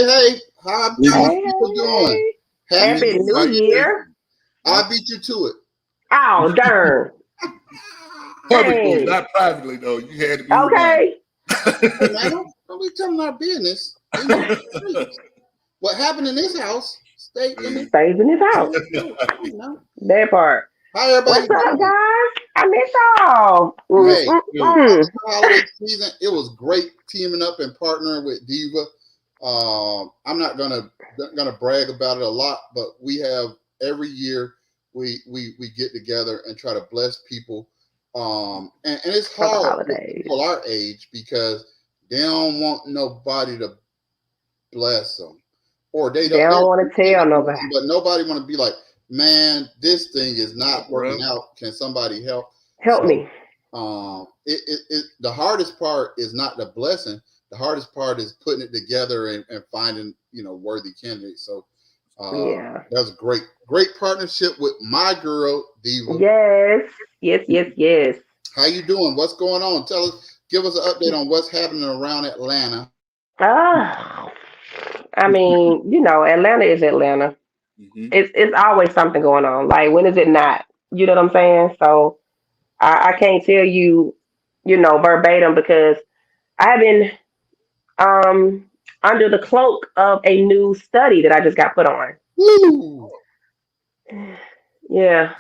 Hey. How people doing? Happy New Year. I beat you to it. Oh, darn. Publicly, not privately, though. You had to be okay. Hey, man, don't be telling our business. What happened in this house stays in this house. That part. Hi, everybody. What's up, guys? I miss y'all. Hey, holiday season. It was great teaming up and partnering with Diva. I'm not gonna brag about it a lot, but we have every year we get together and try to bless people. And it's hard for people our age because they don't want nobody to bless them, or they don't want to tell nobody. But nobody want to be like, man, this thing is not working out. Can somebody help? Help me. The hardest part is not the blessing. The hardest part is putting it together and finding, worthy candidates. So that was a great partnership with my girl, Diva. Yes. How you doing? What's going on? Give us an update on what's happening around Atlanta. I mean, Atlanta is Atlanta. Mm-hmm. It's always something going on. Like, when is it not? You know what I'm saying? So I can't tell you, verbatim, because I've been under the cloak of a new study that I just got put on. Woo! Yeah.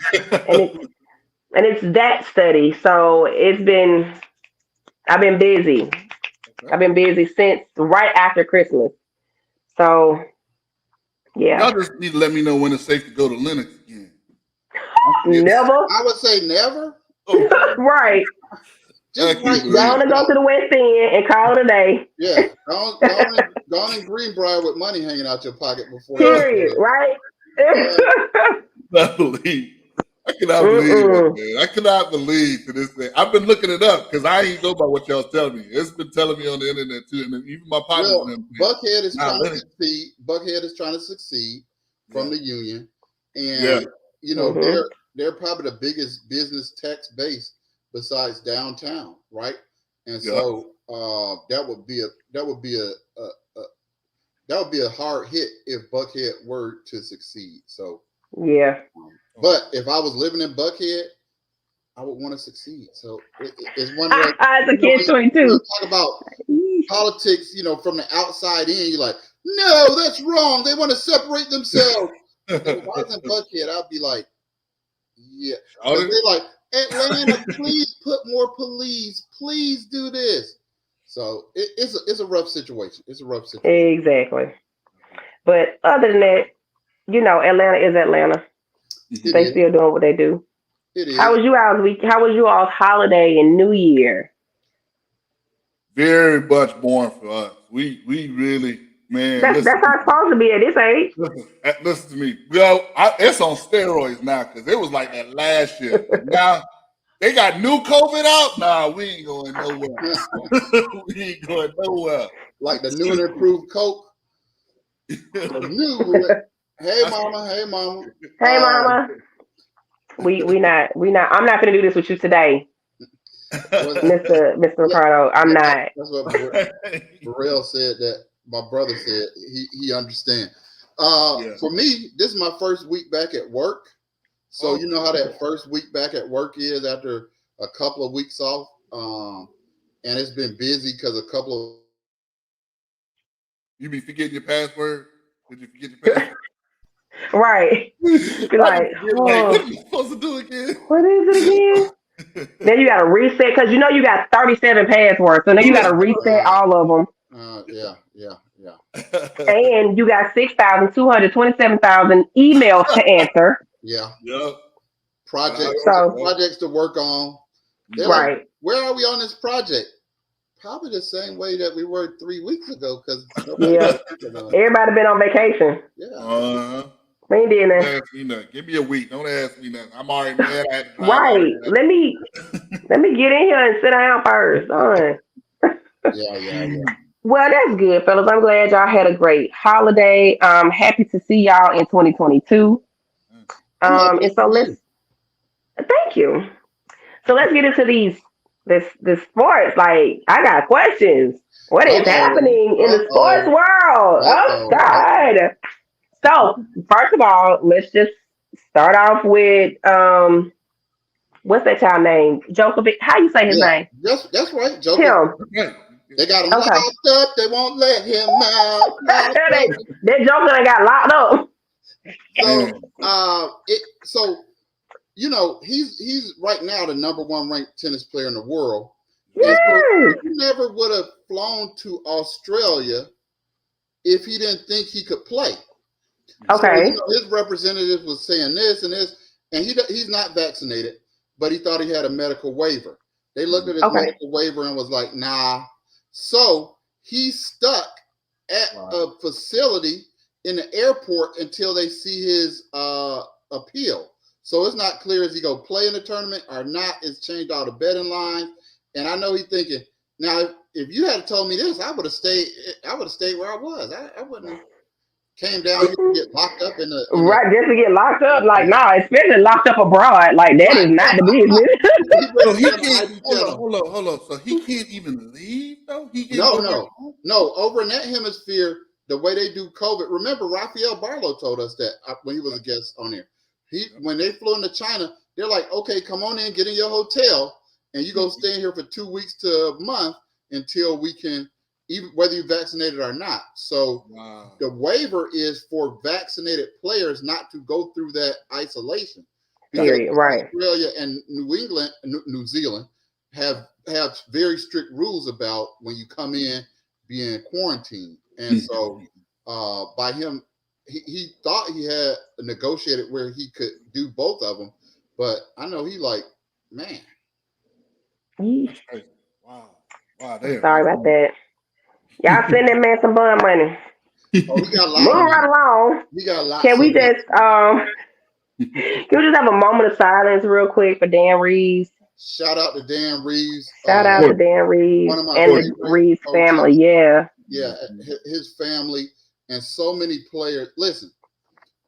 and it's that study. So I've been busy. I've been busy since right after Christmas. So yeah. Y'all just need to let me know when it's safe to go to Linux again. Never. I would say never. Oh. Right. Just go to the West End and call it a day. Yeah. Go in Greenbrier with money hanging out your pocket before. Period. Right. I cannot believe it, man. I cannot believe to this day. I've been looking it up because I ain't know about what y'all telling me. It's been telling me on the internet too, and even my partners. Buckhead is trying to succeed. Buckhead is trying to succeed from the union, and they're probably the biggest business tax base besides downtown, right? And so that would be a hard hit if Buckhead were to succeed. So but if I was living in Buckhead, I would want to succeed. So it's one way. It's a catch-22. Talk about politics, from the outside in. You're like, no, that's wrong. They want to separate themselves. If I was in Buckhead, I'd be like, yeah. They're like, Atlanta, please put more police. Please do this. So it's a rough situation. It's a rough situation. Exactly. But other than that, Atlanta is Atlanta. They still doing what they do. It is. How was you all's week? How was you all's holiday and New Year? Very much boring for us. We really, man. That's how it's supposed to be at this age. Listen to me. Well, it's on steroids now because it was like that last year. Now they got new COVID out. Nah, we ain't going nowhere. We ain't going nowhere. Like the new and improved Coke. Hey mama. Hey mama. We not. I'm not gonna do this with you today, Mr. Ricardo. I'm not. That's what Burrell said. That my brother said he understand. For me, this is my first week back at work. So you know how that first week back at work is after a couple of weeks off, and it's been busy because a couple of. You be forgetting your password? Did you forget your password? Right. You're like, what are you supposed to do again? What is it again? Then you got to reset because you got 37 passwords. So now you got to reset all of them. Yeah. And you got 6,227,000 emails to answer. Yeah. Yep. Projects to work on. They're right. Like, where are we on this project? Probably the same way that we were 3 weeks ago because everybody been on vacation. Yeah. We ain't doing that. Give me a week. Don't ask me nothing. I'm already mad. Right. Let me get in here and sit down first. Yeah. Well, that's good, fellas. I'm glad y'all had a great holiday. Happy to see y'all in 2022. And so thank you. So let's get into these this sports. Like, I got questions. What is happening in the sports world? Oh God. So first of all, let's just start off with what's that child name? Djokovic. How you say his name? That's right, Djokovic. Tim. They got him locked up. They won't let him out. That Joker got locked up. So, he's right now the number 1 ranked tennis player in the world. Yes. So he never would have flown to Australia if he didn't think he could play. Okay. So, his representative was saying this and this, and he's not vaccinated, but he thought he had a medical waiver. They looked at his medical waiver and was like, nah. So he's stuck at a facility in the airport until they see his appeal. So it's not clear is he going to play in the tournament or not. It's changed all the betting lines. And I know he's thinking, now, if you had told me this, I would have stayed where I was. I wouldn't have came down here to get locked up in the right, just to get locked up. Like, especially locked up abroad. Like, that is not the business. So he can't, hold on. So he can't even leave, though? No. Over in that hemisphere, the way they do COVID, remember, Rafael Barlow told us that when he was a guest on there. When they flew into China, they're like, okay, come on in, get in your hotel, and you go stay in here for 2 weeks to a month until we can, even whether you're vaccinated or not. So the waiver is for vaccinated players not to go through that isolation. Right. Australia and New Zealand have very strict rules about when you come in being quarantined. And so by him, he thought he had negotiated where he could do both of them. But I know he like, man. Wow. Sorry about that. Y'all send that man some bun money. Moving right along. We got a lot. Can we just have a moment of silence real quick for Dan Reeves? Shout out to Dan Reeves. Shout out to Dan Reeves and the Reeves family. Yeah, his family and so many players. Listen,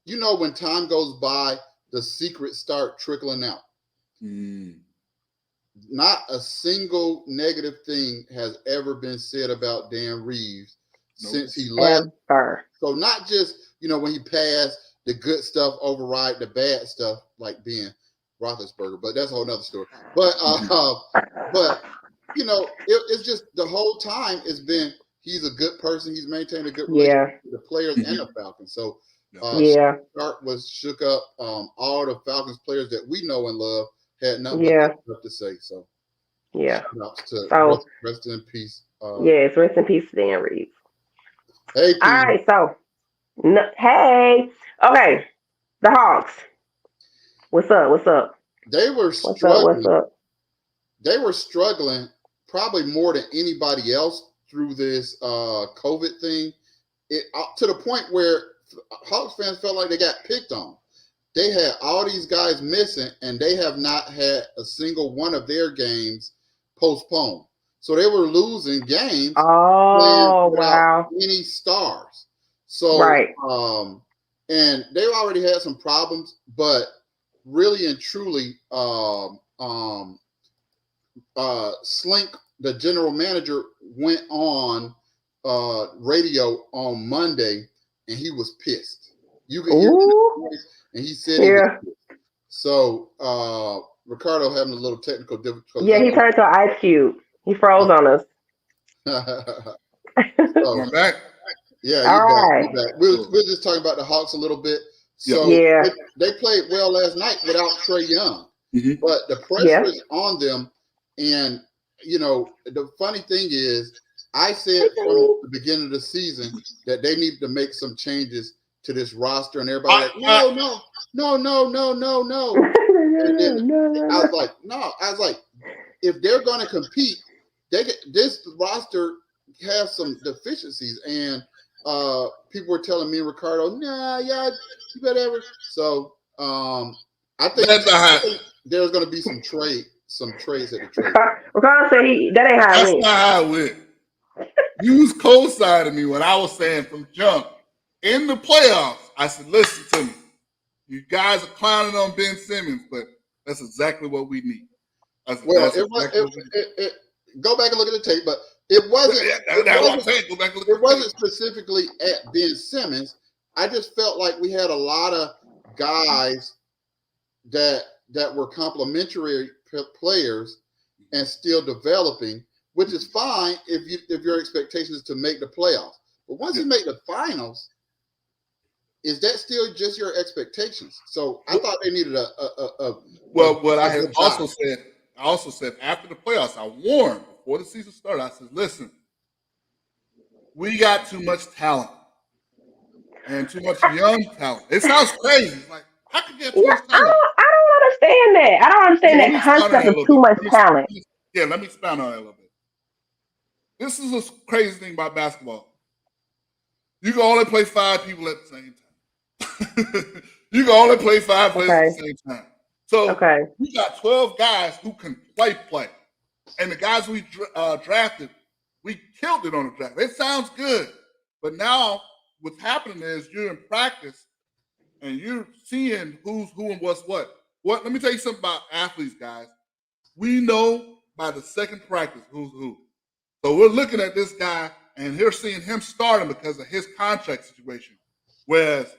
when time goes by, the secrets start trickling out. Not a single negative thing has ever been said about Dan Reeves since he left. So not just, when he passed, the good stuff override the bad stuff, like being Roethlisberger, but that's a whole nother story. But it's just the whole time it's been, he's a good person. He's maintained a good relationship with the players and the Falcons. So Sharp was shook up. All the Falcons players that we know and love had nothing but to say. So rest in peace. Yes, rest in peace to Dan Reeves. Hey, all right, so hey, okay, the Hawks. What's up? They were struggling. What's up? They were struggling probably more than anybody else through this COVID thing. To the point where Hawks fans felt like they got picked on. They had all these guys missing, and they have not had a single one of their games postponed. So they were losing games. Oh, wow. Any stars. So, and they already had some problems, but really and truly, Slink, the general manager, went on radio on Monday, and he was pissed. You could hear his voice, and he said he was pissed. So, Ricardo having a little technical difficulty. Yeah, he turned to an ice cube. He froze on us. I'm back. Yeah, you're back. We're just talking about the Hawks a little bit. So they played well last night without Trae Young, but the pressure is on them. And the funny thing is, I said from the beginning of the season that they needed to make some changes to this roster, and everybody no. I was like, if they're going to compete, this roster has some deficiencies, and people were telling me, Ricardo, whatever. So I think there's going to be some trades at the trade. Ricardo said that ain't how That's not how it went. You was co-signing me when I was saying from jump in the playoffs. I said, listen to me. You guys are clowning on Ben Simmons, but that's exactly what we need. Well, go back and look at the tape, but it wasn't. It wasn't specifically at Ben Simmons. I just felt like we had a lot of guys that were complementary players and still developing, which is fine if your expectation is to make the playoffs. But once you make the finals, is that still just your expectations? So I thought they needed I also said after the playoffs, I warned before the season started. I said, listen, we got too much talent and too much young talent. It sounds crazy. Like, how could you get too much talent? I don't understand that. I don't understand that concept of too much talent. Let me expound on that a little bit. This is a crazy thing about basketball. You can only play 5 people at the same time. You can only play 5 players at the same time. So you got 12 guys who can play. And the guys we drafted, we killed it on the draft. It sounds good. But now what's happening is you're in practice and you're seeing who's who and what's what. Let me tell you something about athletes, guys. We know by the second practice who's who. So we're looking at this guy and we're seeing him starting because of his contract situation. Whereas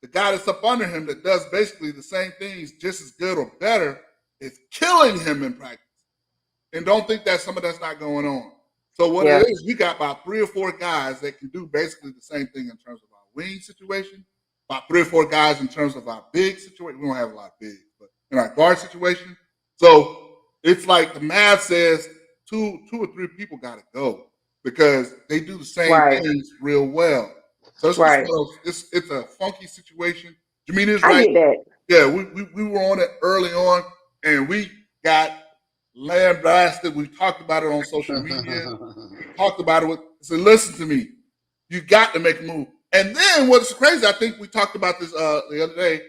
the guy that's up under him that does basically the same things just as good or better is killing him in practice. And don't think that some of that's not going on. So what it is, we got about 3 or 4 guys that can do basically the same thing in terms of our wing situation, about 3 or 4 guys in terms of our big situation. We don't have a lot of bigs, but in our guard situation. So it's like the math says 2 or 3 people got to go because they do the same things real well. So it's a funky situation. Jamina's right. I get that. Yeah, we were on it early on, and we got lambasted. We talked about it on social media. Talked about it. Said, listen to me. You got to make a move. And then what's crazy, I think we talked about this the other day.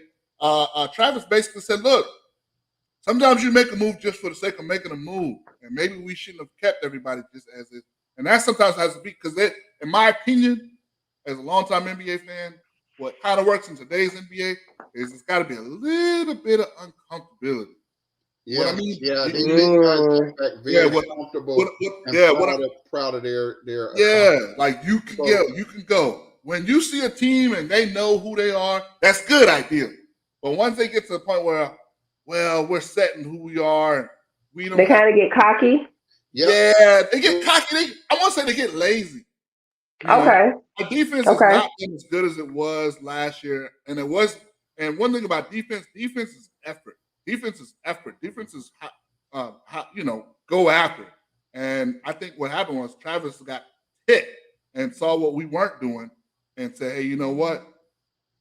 Travis basically said, look, sometimes you make a move just for the sake of making a move. And maybe we shouldn't have kept everybody just as is. And that sometimes has to be because in my opinion, as a longtime NBA fan, what kind of works in today's NBA is it's got to be a little bit of uncomfortability. Yeah, what I mean, these guys are very comfortable and proud of their. Like you can go when you see a team and they know who they are. That's good, ideally. But once they get to the point where, well, we're setting who we are, and we don't. They kind of get cocky. Yeah, they get cocky. I want to say they get lazy. Our defense has not been as good as it was last year, and it was. And one thing about defense is effort. Defense is effort. Defense is go after. And I think what happened was Travis got hit and saw what we weren't doing, and said, "Hey, you know what?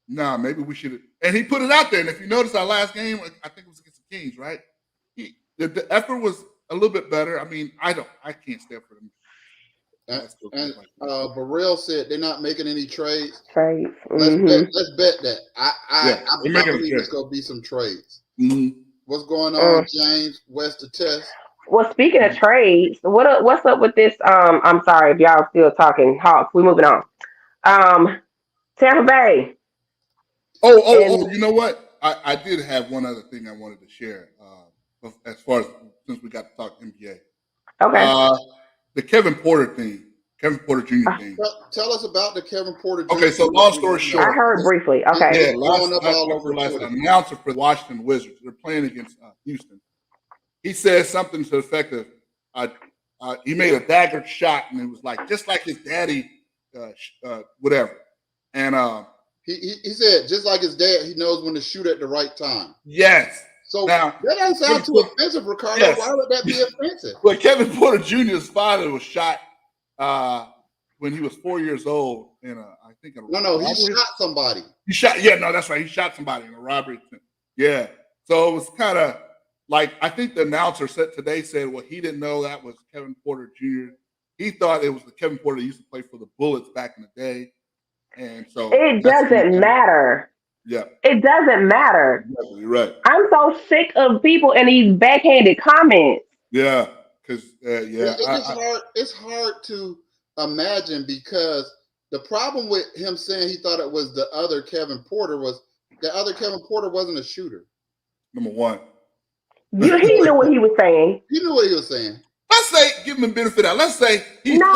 Nah, maybe we should." And he put it out there. And if you notice, our last game, I think it was against the Kings, right? The effort was a little bit better. I mean, I can't stand for them. And Burrell said they're not making any trades. Mm-hmm. Let's bet that. I believe there's going to be some trades. Mm-hmm. What's going on, James? West to test. Well, speaking of trades, what's up with this? I'm sorry if y'all still talking Hawks. We're moving on. Tampa Bay. You know what? I did have one other thing I wanted to share. As far as since we got to talk NBA. Okay. The Kevin Porter thing, Kevin Porter Jr. thing. Tell us about the Kevin Porter Jr. Okay, so long story short. I heard briefly. Okay. Yeah, last announcer for the Washington Wizards. They're playing against Houston. He said something to the effect of, he made a dagger shot, and it was like, just like his daddy, whatever. And he said, just like his dad, he knows when to shoot at the right time. Yes. So now, that doesn't sound too offensive, Ricardo. Yes. Why would that be offensive? Well, Kevin Porter Jr.'s father was shot when he was 4 years old in he shot somebody. That's right. He shot somebody in a robbery. Yeah. So it was kind of like, I think the announcer said, well, he didn't know that was Kevin Porter Jr. He thought it was the Kevin Porter that used to play for the Bullets back in the day. And so it doesn't matter. Yeah. It doesn't matter. Exactly right. I'm so sick of people and these backhanded comments. Yeah. Because, it's hard to imagine because the problem with him saying he thought it was the other Kevin Porter was the other Kevin Porter wasn't a shooter. Number one. He knew what he was saying. You knew what he was saying. Let's say, give him a benefit out. Let's say he No.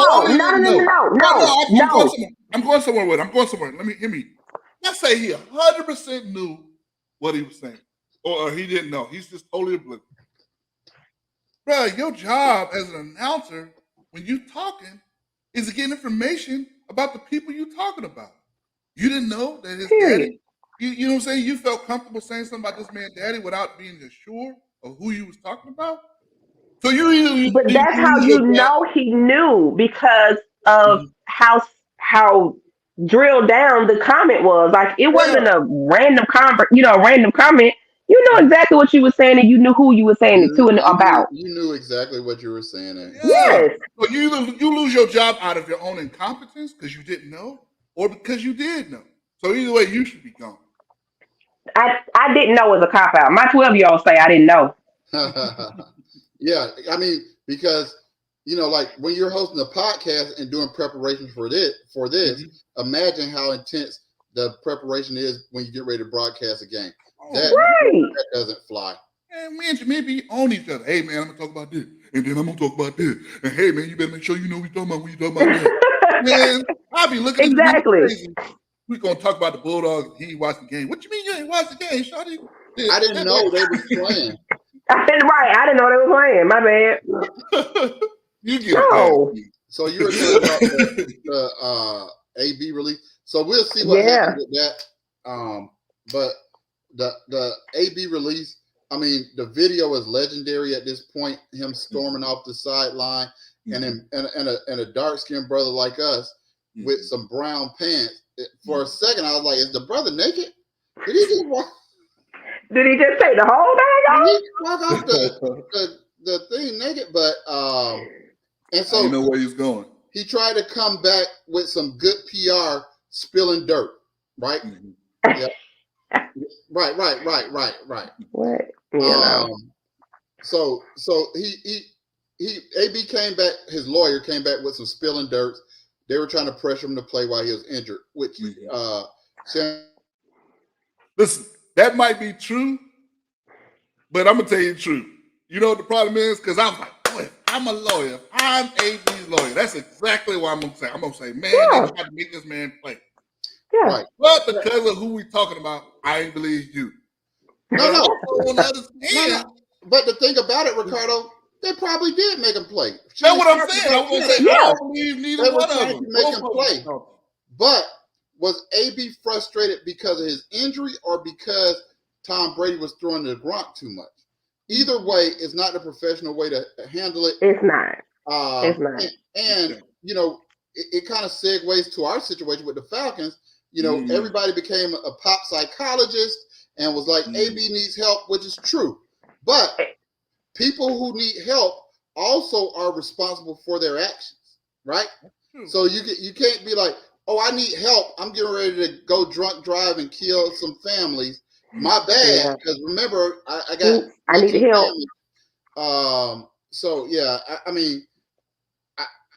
I'm going somewhere with it. I'm going somewhere. Hear me. Let's say he 100% knew what he was saying, or he didn't know. He's just totally oblivious. Bro, your job as an announcer when you talking is to get information about the people you talking about. You didn't know that his daddy. You know what I'm saying? You felt comfortable saying something about this man's daddy without being sure of who you was talking about. So but that's how you know he knew because of how drilled down the comment was. Like it wasn't a random random comment. You know exactly what you were saying, and you knew who you were saying it to and about. You knew exactly what you were saying. Yes. So you lose your job out of your own incompetence because you didn't know, or because you did know. So either way, you should be gone. I didn't know was a cop out. My 12-year-old say I didn't know. Yeah, I mean, because like when you're hosting a podcast and doing preparation for this, imagine how intense the preparation is when you get ready to broadcast a game. That doesn't fly. And we and maybe own each other. Hey man, I'm gonna talk about this, and then I'm gonna talk about this. And hey man, you better make sure you know what you're talking about when you talk about that. Man, I'll be looking exactly. At crazy. We're gonna talk about the Bulldogs. He watched the game. What you mean you ain't watched the game, Shawty? I didn't know they were playing. I didn't know they were playing. My bad. You get it. So you were talking about the AB release. So we'll see what happens with that. But the AB release, I mean, the video is legendary at this point. Him storming off the sideline, and a dark skinned brother like us with some brown pants. For a second, I was like, "Is the brother naked? Did he just walk? Did he just take the whole thing off? Did he walk off the thing naked?" But and so I know where he's going. He tried to come back with some good PR, spilling dirt, right? Yeah. Right. What? So he AB came back. His lawyer came back with some spilling dirt. They were trying to pressure him to play while he was injured, which listen, that might be true, but I'm gonna tell you the truth. You know what the problem is? Because I'm like, boy, I'm a lawyer. I'm AB's lawyer. That's exactly what I'm gonna say. I'm gonna say, man, they tried to make this man play. Yeah. Right. But because of who we talking about, I ain't believe you. No. But the thing about it, Ricardo, they probably did make him play. That's what I'm saying. I was gonna say, I don't believe neither one of them. Make him play. But was AB frustrated because of his injury or because Tom Brady was throwing the Gronk too much? Either way, it's not the professional way to handle it. It's not. It's not. And it kind of segues to our situation with the Falcons. Everybody became a pop psychologist and was like, AB needs help, which is true. But people who need help also are responsible for their actions, right? So you can't be like, oh, I need help. I'm getting ready to go drunk drive and kill some families. My bad, because remember, I need help. So yeah, I mean,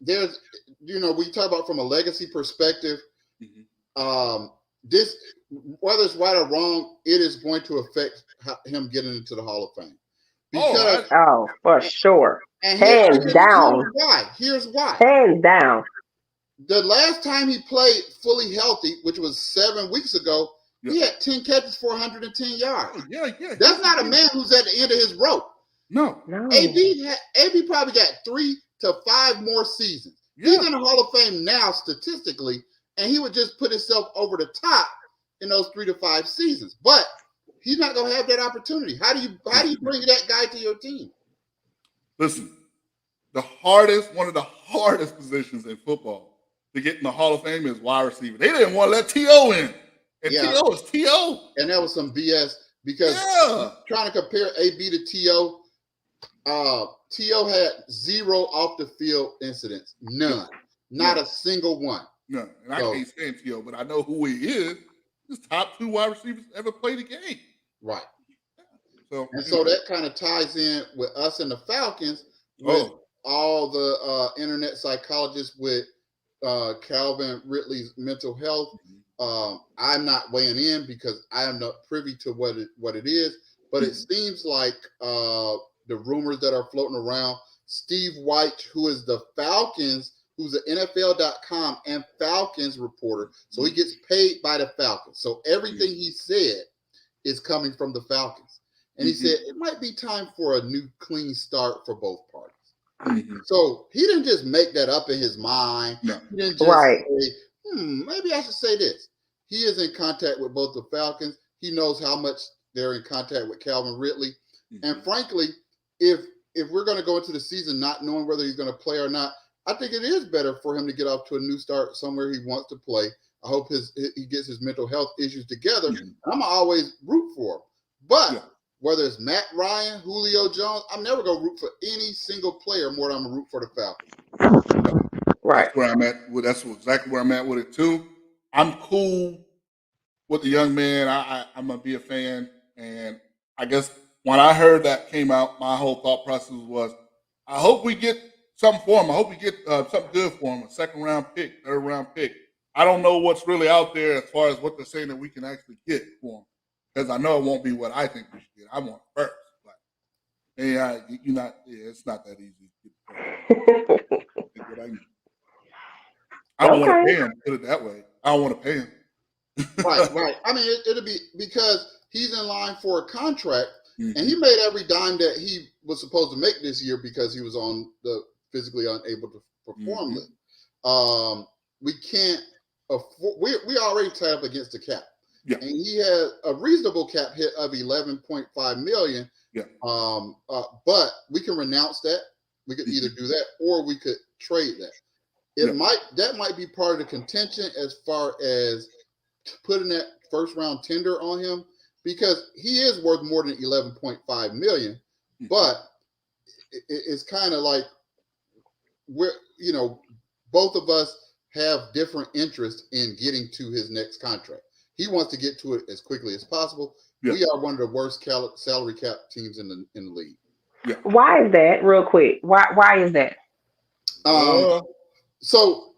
there's we talk about from a legacy perspective. This, whether it's right or wrong, it is going to affect him getting into the Hall of Fame. Because, for sure. And Hands down. Here's why. Hands down. The last time he played fully healthy, which was 7 weeks ago, he had 10 catches for 110 yards. Yeah. That's not a man who's at the end of his rope. No. AB probably got 3 to 5 more seasons. Yeah. He's in the Hall of Fame now statistically, and he would just put himself over the top in those 3 to 5 seasons. But he's not going to have that opportunity. How do you bring that guy to your team? Listen, one of the hardest positions in football to get in the Hall of Fame is wide receiver. They didn't want to let T.O. in. And T.O. is T.O. And that was some BS because trying to compare AB to T.O., T.O. had 0 off the field incidents. None. Not a single one. No. And I can't stand T.O., but I know who he is. He's top 2 wide receivers ever played the game. Right. So that kind of ties in with us and the Falcons with all the internet psychologists with Calvin Ridley's mental health. I'm not weighing in because I am not privy to what it is. but it seems like the rumors that are floating around, Steve White, who is the Falcons, who's an NFL.com and Falcons reporter, so he gets paid by the Falcons. So everything he said is coming from the Falcons. And he said it might be time for a new clean start for both parties. So he didn't just make that up in his mind. No. He didn't just say, maybe I should say this. He is in contact with both the Falcons. He knows how much they're in contact with Calvin Ridley. And frankly, if we're going to go into the season not knowing whether he's going to play or not, I think it is better for him to get off to a new start somewhere he wants to play. I hope he gets his mental health issues together. And I'm always root for him. But whether it's Matt Ryan, Julio Jones, I'm never going to root for any single player more than I'm going to root for the Falcons. Right. That's where I'm at. That's exactly where I'm at with it, too. I'm cool with the young man. I'm going to be a fan. And I guess when I heard that came out, my whole thought process was, I hope we get something for him. I hope we get something good for him, a second-round pick, third-round pick. I don't know what's really out there as far as what they're saying that we can actually get for him, because I know it won't be what I think we should get. I want it first. But it's not that easy to get what I need. I don't want to pay him, put it that way. I don't want to pay him. Right. I mean, it'll be because he's in line for a contract, and he made every dime that he was supposed to make this year because he was on the physically unable to perform list. We can't afford. We already tied up against the cap, and he had a reasonable cap hit of $11.5 million. But we can renounce that. We could either do that or we could trade that. That might be part of the contention as far as putting that first round tender on him, because he is worth more than $11.5 million. But it's kind of like both of us have different interests in getting to his next contract. He wants to get to it as quickly as possible. We are one of the worst salary cap teams in the league. Why is that? Real quick. Why is that? So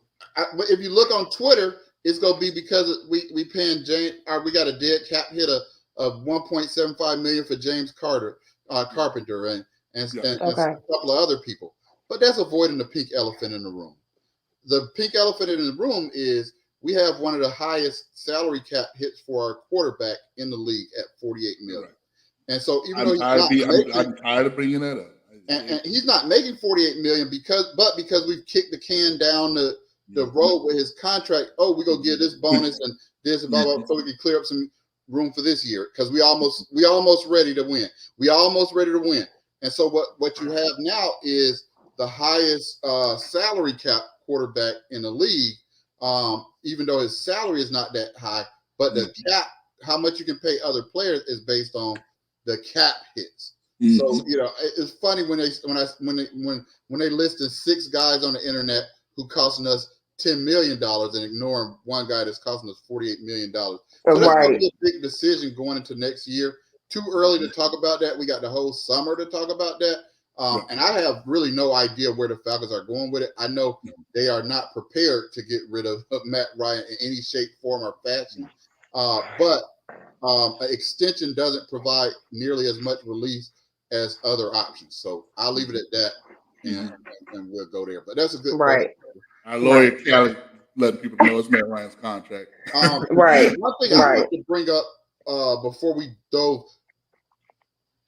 if you look on Twitter, it's gonna be because we paying James. We got a dead cap hit of $1.75 million for James Carpenter and a couple of other people. But that's avoiding the pink elephant in the room. The pink elephant in the room is we have one of the highest salary cap hits for our quarterback in the league at $48 million. And so even though I'm tired of bringing that up. And he's not making $48 million because we've kicked the can down the road with his contract. Oh, we're gonna give this bonus and this and blah, blah, so we can clear up some room for this year because we almost ready to win. We almost ready to win. And so what you have now is the highest salary cap quarterback in the league, even though his salary is not that high, but the cap, how much you can pay other players, is based on the cap hits. So it's funny when they listed 6 guys on the internet who costing us $10 million and ignoring one guy that's costing us $48 million. So that's going to be a big decision going into next year. Too early to talk about that. We got the whole summer to talk about that. And I have really no idea where the Falcons are going with it. I know they are not prepared to get rid of Matt Ryan in any shape, form, or fashion. But an extension doesn't provide nearly as much release as other options. So I'll leave it at that, and we'll go there. But that's a good right. Our lawyer Callie letting people know it's Matt Ryan's contract. Right. One thing I want to bring up before we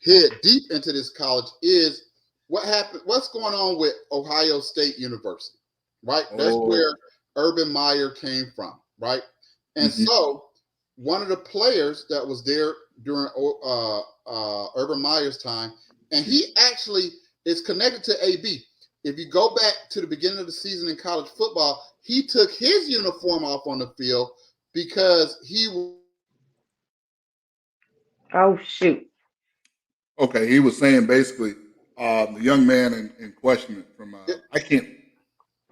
head deep into this college is what happened. What's going on with Ohio State University? Right. That's where Urban Meyer came from. Right. And so one of the players that was there during Urban Meyer's time, and he actually is connected to AB. If you go back to the beginning of the season in college football, he took his uniform off on the field because he. Oh shoot! Okay, he was saying basically the young man in question from I can't.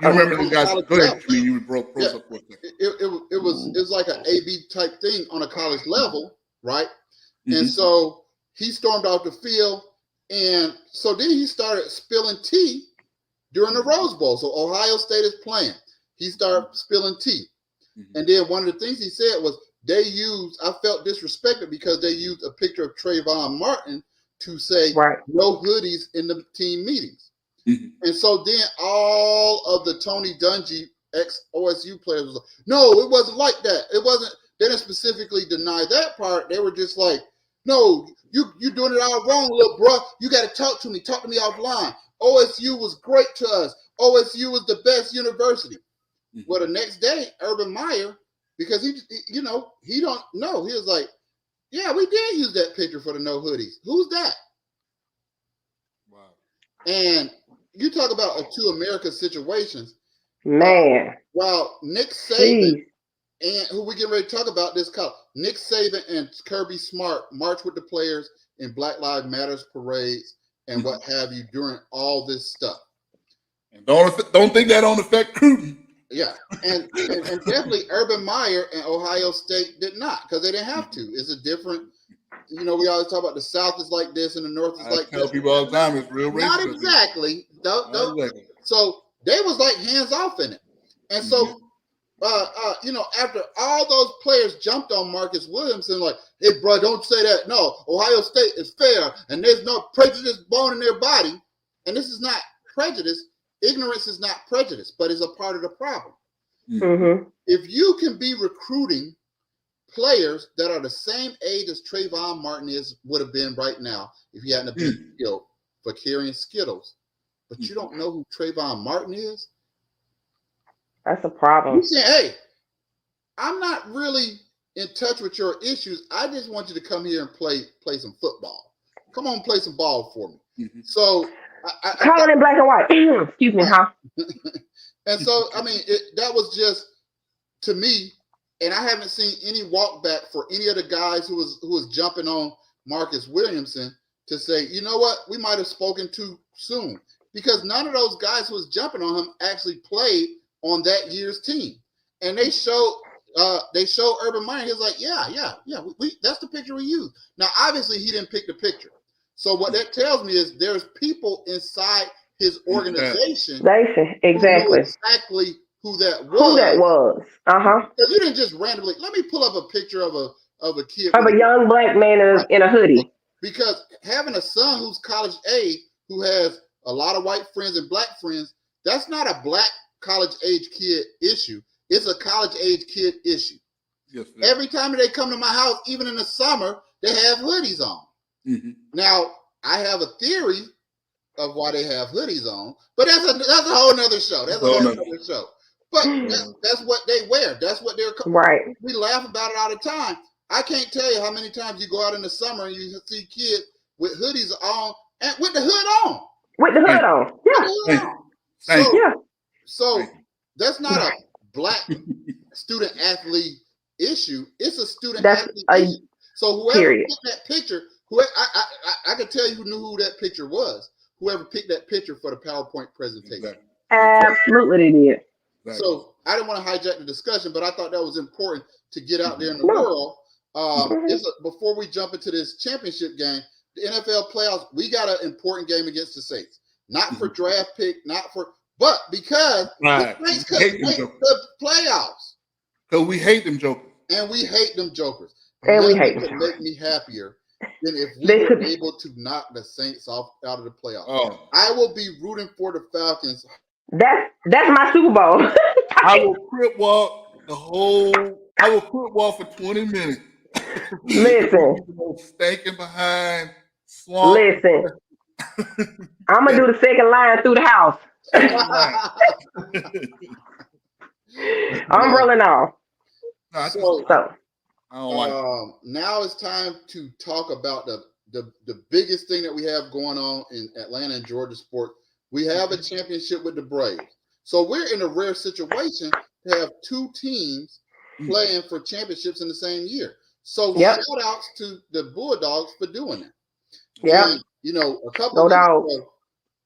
You remember these guys? Go ahead, you broke up for a second. It was like an AB type thing on a college level, right? And so he stormed off the field, and so then he started spilling tea during the Rose Bowl. So Ohio State is playing. He started spilling tea. And then one of the things he said was, I felt disrespected because they used a picture of Trayvon Martin to say no hoodies in the team meetings. And so then all of the Tony Dungy ex-OSU players was like, no, it wasn't like that. It wasn't. They didn't specifically deny that part. They were just like, no, you doing it all wrong, little bro. You got to talk to me. Talk to me offline. OSU was great to us. OSU was the best university. Well, the next day, Urban Meyer, because he don't know. He was like, yeah, we did use that picture for the no hoodies. Who's that? Wow. And you talk about two America situations. Man. While Nick Saban and who we getting ready to talk about this call, Nick Saban and Kirby Smart march with the players in Black Lives Matters parades and what have you during all this stuff. And don't think that don't affect Cruton. Yeah, and definitely Urban Meyer and Ohio State did not because they didn't have to. It's a different, we always talk about the South is like this and the North is like this. I tell people all the time it's real racist. Not exactly. Exactly. So they was like hands off in it. And so, after all those players jumped on Marcus Williamson, like, hey, bro, don't say that. No, Ohio State is fair and there's no prejudice born in their body. And this is not prejudice. Ignorance is not prejudice, but it's a part of the problem. Mm-hmm. If you can be recruiting players that are the same age as Trayvon Martin would have been right now if he hadn't been killed for carrying Skittles, but you don't know who Trayvon Martin is, that's a problem. You say, hey, I'm not really in touch with your issues. I just want you to come here and play some football. Come on, play some ball for me. Mm-hmm. So call it in black and white. Excuse me, huh? And so, I mean, that was just, to me, and I haven't seen any walk back for any of the guys who was jumping on Marcus Williamson to say, you know what, we might have spoken too soon. Because none of those guys who was jumping on him actually played on that year's team. And they showed Urban Meyer. He was like, yeah, that's the picture we used. Now, obviously, he didn't pick the picture. So what that tells me is there's people inside his organization exactly who that was. Uh-huh. Because you didn't just randomly, let me pull up a picture of a kid. Of a young black man in a hoodie. Because having a son who's college age, who has a lot of white friends and black friends, that's not a black college age kid issue. It's a college age kid issue. Yes, every time they come to my house, even in the summer, they have hoodies on. Mm-hmm. Now, I have a theory of why they have hoodies on, but that's a whole nother show. That's a whole nother show. But that's what they wear. That's what they're right. We laugh about it all the time. I can't tell you how many times you go out in the summer and you see kids with hoodies on and with the hood on. With the hood on. Yeah. So that's not a black student athlete issue. It's a student athlete issue. So whoever picked that picture, I can tell you who knew who that picture was. Whoever picked that picture for the PowerPoint presentation. Absolutely, they did. So I didn't want to hijack the discussion, but I thought that was important to get out there in the world. Before we jump into this championship game, the NFL playoffs, we got an important game against the Saints. Not for draft pick, but because the Saints could make the playoffs. Because we hate them jokers. And we hate them jokers. And we hate them. Make me happier than if we were able to knock the Saints out of the playoffs. Oh. I will be rooting for the Falcons. That's my Super Bowl. I will crip walk for 20 minutes. Listen. Stinking behind swamp. Listen. I'm gonna do the second line through the house. I'm rolling off. So now it's time to talk about the biggest thing that we have going on in Atlanta and Georgia sports. We have a championship with the Braves. So we're in a rare situation to have two teams playing for championships in the same year. So shout outs to the Bulldogs for doing that. Yeah. And, a couple of weeks ago,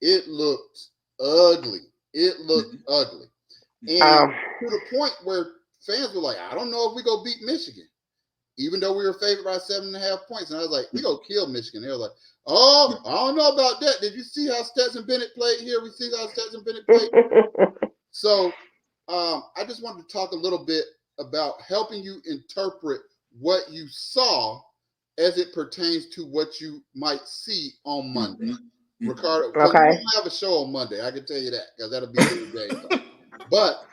it looked ugly. And to the point where fans were like, I don't know if we go beat Michigan, even though we were favored by 7.5 points. And I was like, we go kill Michigan. They were like, oh, I don't know about that. Did you see how Stetson Bennett played here? We see how Stetson Bennett played. So I just wanted to talk a little bit about helping you interpret what you saw as it pertains to what you might see on Monday. Mm-hmm. Ricardo, because we won't have a show on Monday. I can tell you that because that'll be the day. But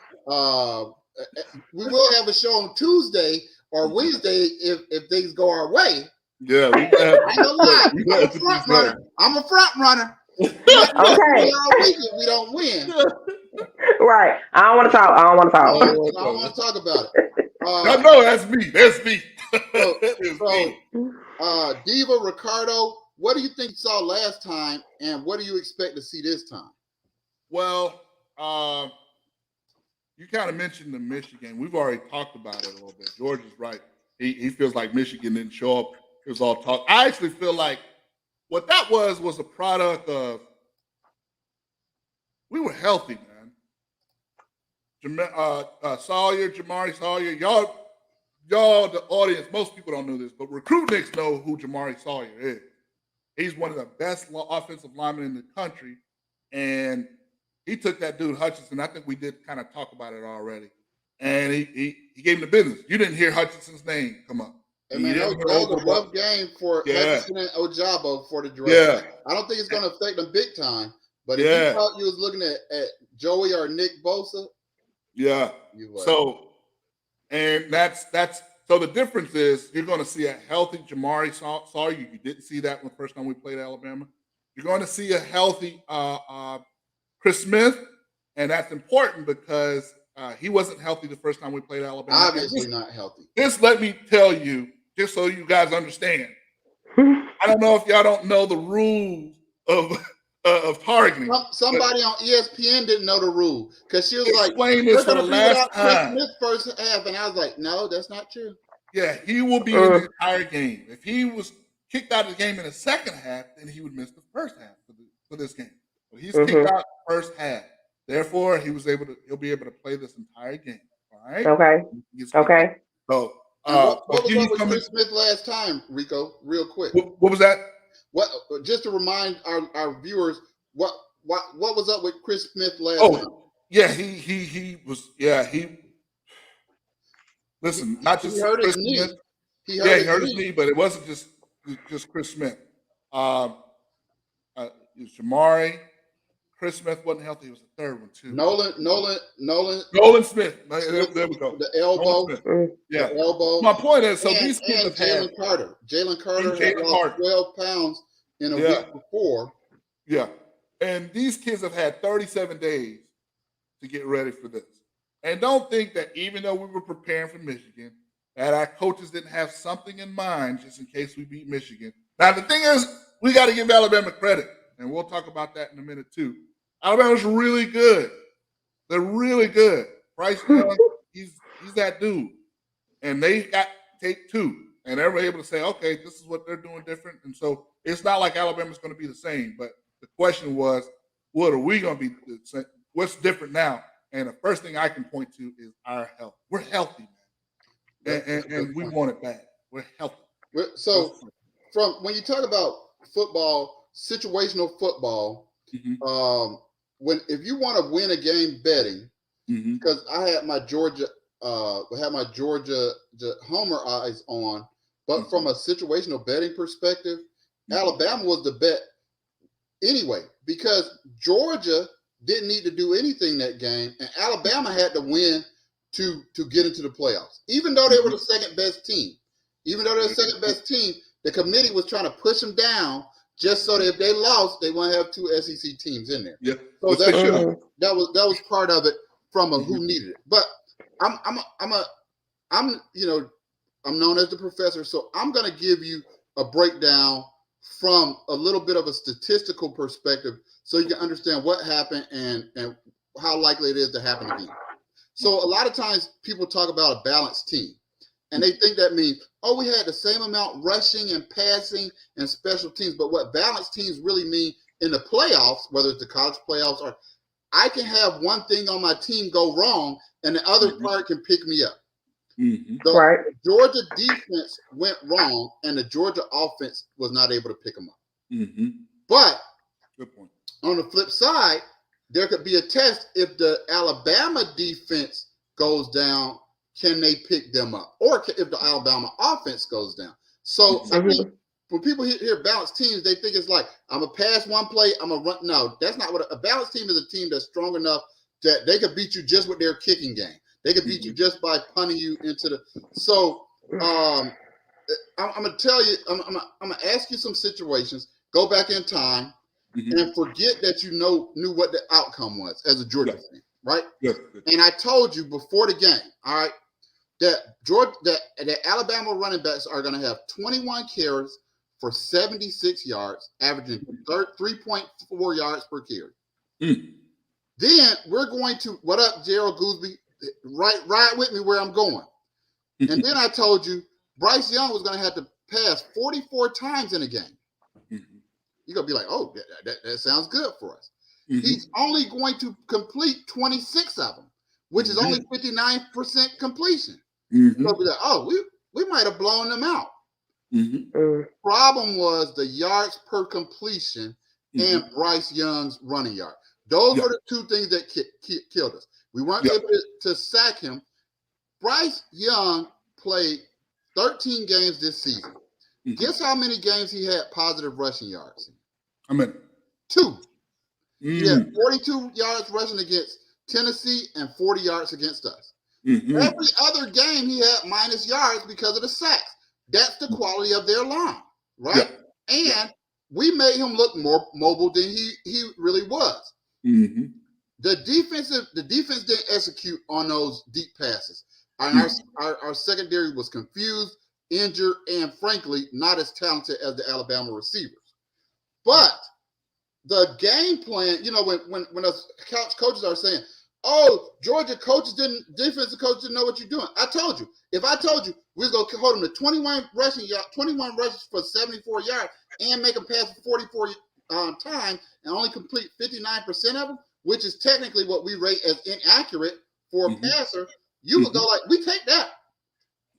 we will have a show on Tuesday or Wednesday if things go our way. Yeah, I ain't gonna lie. I'm a front runner. Okay. If we don't win. Right. I don't want to talk. I don't want to talk about it. No, that's me. That's me. Diva, Ricardo, what do you think you saw last time, and what do you expect to see this time? Well, you kind of mentioned the Michigan. We've already talked about it a little bit. George is right. He feels like Michigan didn't show up. It was all talk. I actually feel like what that was a product of we were healthy, man. Jamari Sawyer, y'all, the audience, most people don't know this, but Recruitniks know who Jamari Sawyer is. He's one of the best offensive linemen in the country, and he took that dude Hutchinson. I think we did kind of talk about it already, and he gave him the business. You didn't hear Hutchinson's name come up. I mean, that was a rough game for Hutchinson and Ojabo for the draft. Yeah. I don't think it's going to affect them big time, but if you thought you was looking at Joey or Nick Bosa, yeah. So, and that's so the difference is you're going to see a healthy Jamari Sawyer. You didn't see that the first time we played Alabama. You're going to see a healthy Chris Smith, and that's important because he wasn't healthy the first time we played Alabama. Obviously not healthy. Just let me tell you, just so you guys understand. I don't know if y'all don't know the rules of targeting. Somebody on ESPN didn't know the rule because she was explain this for the last time. Chris Smith first half, and I was like, no, that's not true. Yeah, he will be in the entire game. If he was kicked out of the game in the second half, then he would miss the first half for this game. But he's kicked out the first half. Therefore, he'll be able to play this entire game. All right. Okay. Okay. So what was up with Chris Smith last time, Rico? Real quick. What was that? What? Just to remind our viewers, what was up with Chris Smith last time? Yeah, he was. Yeah, he. Listen, not just Chris Smith. He hurt his knee, but it wasn't just Chris Smith. It was Jamari. Chris Smith wasn't healthy. It was the third one too. Nolan Smith. There we go. The elbow. Yeah. The elbow. My point is, these kids have had Jalen Carter had lost 12 pounds in a week before. Yeah. And these kids have had 37 days to get ready for this. And don't think that even though we were preparing for Michigan, that our coaches didn't have something in mind just in case we beat Michigan. Now, the thing is, we got to give Alabama credit, and we'll talk about that in a minute too. Alabama's really good. They're really good. Bryce Young, he's that dude. And they got tape two. And they're able to say, okay, this is what they're doing different. And so it's not like Alabama's going to be the same. But the question was, what are we going to be the same? What's different now? And the first thing I can point to is our health. We're healthy, man. And we want it bad. We're healthy. So from when you talk about football, situational football, if you want to win a game betting, because I had my Georgia Homer eyes on, but from a situational betting perspective, Alabama was the bet anyway, because Georgia didn't need to do anything that game, and Alabama had to win to get into the playoffs. Even though they were the second best team, the committee was trying to push them down just so that if they lost, they wouldn't have two SEC teams in there. Yeah, so that was part of it from who needed it. But I'm known as the professor, so I'm going to give you a breakdown from a little bit of a statistical perspective so you can understand what happened and how likely it is to happen again. So a lot of times people talk about a balanced team, and they think that means, we had the same amount rushing and passing and special teams. But what balanced teams really mean in the playoffs, whether it's the college playoffs, or I can have one thing on my team go wrong and the other part can pick me up. The Georgia defense went wrong, and the Georgia offense was not able to pick them up. But good point. On the flip side, there could be a test if the Alabama defense goes down can they pick them up? Or if the Alabama offense goes down. So I think when people hear balanced teams, they think it's like, I'm going to pass one play, I'm going to run. No, that's not what a balanced team is. A team that's strong enough that they could beat you just with their kicking game. They could beat you just by punting you into the. So I'm going to tell you, I'm going to ask you some situations, go back in time, and forget that you knew what the outcome was as a Georgia fan, right? Yes. And I told you before the game, all right, that Alabama running backs are going to have 21 carries for 76 yards, averaging 3.4 yards per carry. Then we're going to, what up, Gerald Gooseby? Ride with me where I'm going. And then I told you Bryce Young was going to have to pass 44 times in a game. You're going to be like, oh, that sounds good for us. He's only going to complete 26 of them, which is only 59% completion. You're going to be like, oh, we might have blown them out. Problem was the yards per completion and Bryce Young's running yard. Those were the two things that killed us. We weren't able to sack him. Bryce Young played 13 games this season. Guess how many games he had positive rushing yards? 2. He had 42 yards rushing against Tennessee and 40 yards against us. Every other game he had minus yards because of the sacks. That's the quality of their line, right? And we made him look more mobile than he really was. The defense didn't execute on those deep passes. And our secondary was confused, injured, and frankly, not as talented as the Alabama receivers. But the game plan, when us coaches are saying, oh, Georgia defensive coaches didn't know what you're doing. I told you. If I told you we was going to hold them to 21 rushes for 74 yards and make them pass for 44 times and only complete 59% of them, which is technically what we rate as inaccurate for a passer, you would go like, we take that.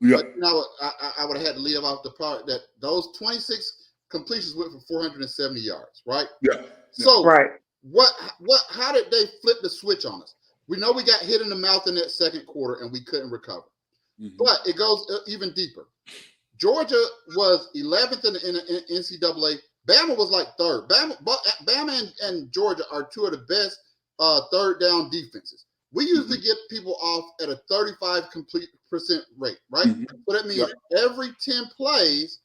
But I would have had to leave off the part that those 26 completions went for 470 yards, right? So how did they flip the switch on us? We know we got hit in the mouth in that second quarter and we couldn't recover. But it goes even deeper. Georgia was 11th in the NCAA. Bama was like third. Bama and Georgia are two of the best third down defenses. We usually get people off at a 35% rate, right? So that means every 10 plays,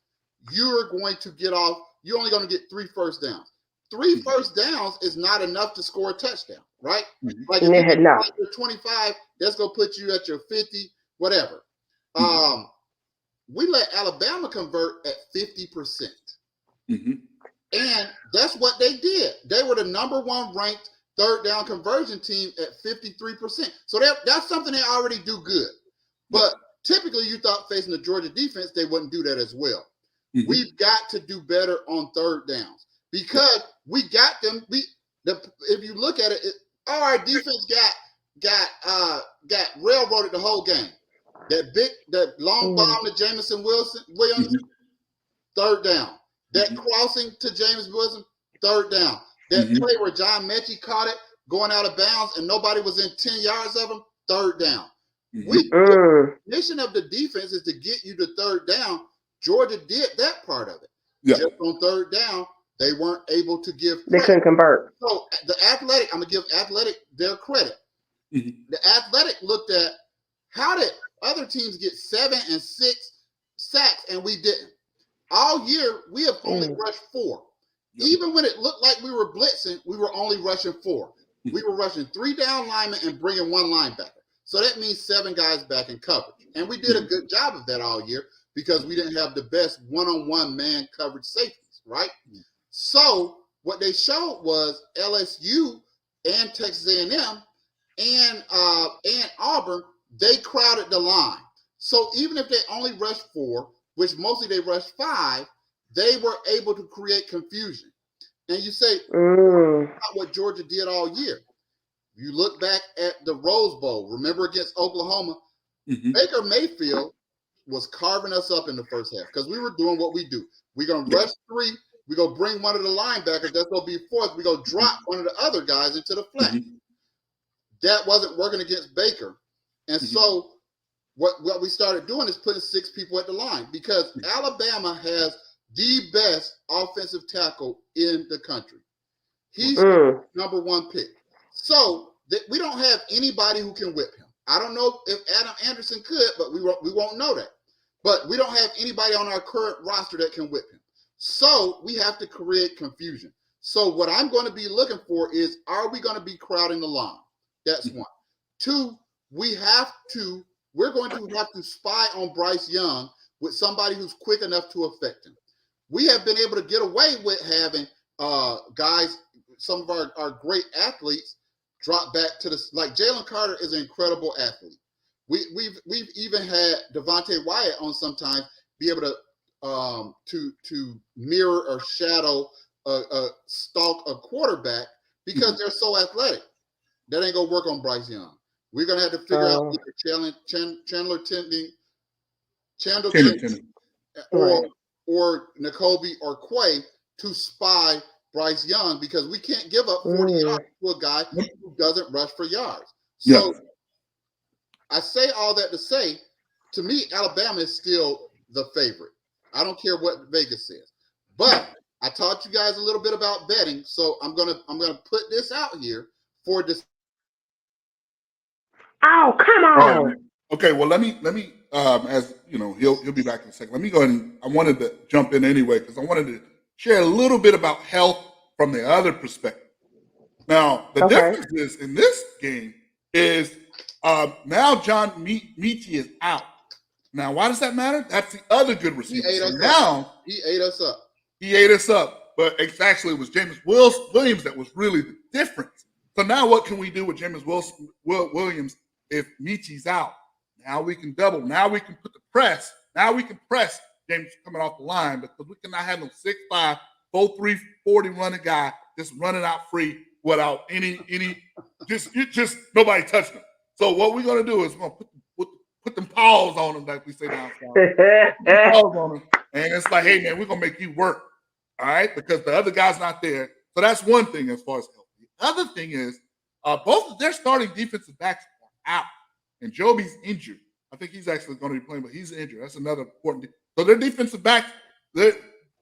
you're going to get off. You're only going to get 3 first downs. 3 first downs is not enough to score a touchdown, right? Like if you get your 25, that's going to put you at your 50, whatever. We let Alabama convert at 50%. And that's what they did. They were the number 1 ranked third down conversion team at 53%. So that's something they already do good. But typically you thought facing the Georgia defense, they wouldn't do that as well. We've got to do better on third downs because we got them. If you look at it, our defense got railroaded the whole game. That long bomb to Jamison Williams, third down. That crossing to James Wilson, third down. That play where John Mechie caught it going out of bounds and nobody was in 10 yards of him, third down. The mission of the defense is to get you to third down. Georgia did that part of it. Just on third down, they weren't able to give credit. They couldn't convert. So the Athletic, I'm going to give Athletic their credit. The Athletic looked at how did other teams get 7 and 6 sacks and we didn't. All year, we have only rushed 4. Even when it looked like we were blitzing, we were only rushing 4. We were rushing 3 down linemen and bringing 1 linebacker. So that means 7 guys back in coverage. And we did a good job of that all year because we didn't have the best one-on-one man coverage safeties, right? So what they showed was LSU and Texas A&M and Auburn, they crowded the line. So even if they only rushed 4, which mostly they rushed 5, they were able to create confusion. And you say, not what Georgia did all year. You look back at the Rose Bowl, remember against Oklahoma, Baker Mayfield was carving us up in the first half because we were doing what we do. We're going to rush 3. We're going to bring one of the linebackers. That's going to be 4th. We're going to drop one of the other guys into the flat. That wasn't working against Baker. And so what we started doing is putting 6 people at the line because Alabama has the best offensive tackle in the country. He's the number 1 pick. So we don't have anybody who can whip him. I don't know if Adam Anderson could, but we won't know that. But we don't have anybody on our current roster that can whip him. So we have to create confusion. So what I'm going to be looking for is, are we going to be crowding the line? That's 1. 2, we're going to have to spy on Bryce Young with somebody who's quick enough to affect him. We have been able to get away with having guys, some of our great athletes, drop back to like Jalen Carter is an incredible athlete. We've even had Devontae Wyatt on sometimes be able to mirror or shadow stalk a quarterback because they're so athletic. That ain't gonna work on Bryce Young. We're gonna have to figure out either Chandler Tenney, or Nakobe or Quay to spy Bryce Young because we can't give up 40 yards to a guy who doesn't rush for yards. So I say all that to say, to me, Alabama is still the favorite. I don't care what Vegas says, but I taught you guys a little bit about betting, so I'm gonna put this out here for this. Oh, come on! Okay, well let me as you know, he'll be back in a second. Let me go ahead and I wanted to jump in anyway because I wanted to share a little bit about health from the other perspective. Now the difference is in this game is now John Metchie is out. Now, why does that matter? That's the other good receiver. He ate us up. But it was James Williams that was really the difference. So now what can we do with James Williams if Metchie's out? Now we can double. Now we can put the press. Now we can press James coming off the line because we cannot have no 6'5", 4'3", 40 running guy just running out free without any just nobody touching him. So what we're gonna do is we're gonna put them paws on him, like we say down south. Paws on him, and it's like, hey man, we're gonna make you work, all right? Because the other guy's not there. So that's one thing as far as health. The other thing is both of their starting defensive backs are out, and Joby's injured. I think he's actually going to be playing, but he's injured. That's another important thing. So their defensive backs, they're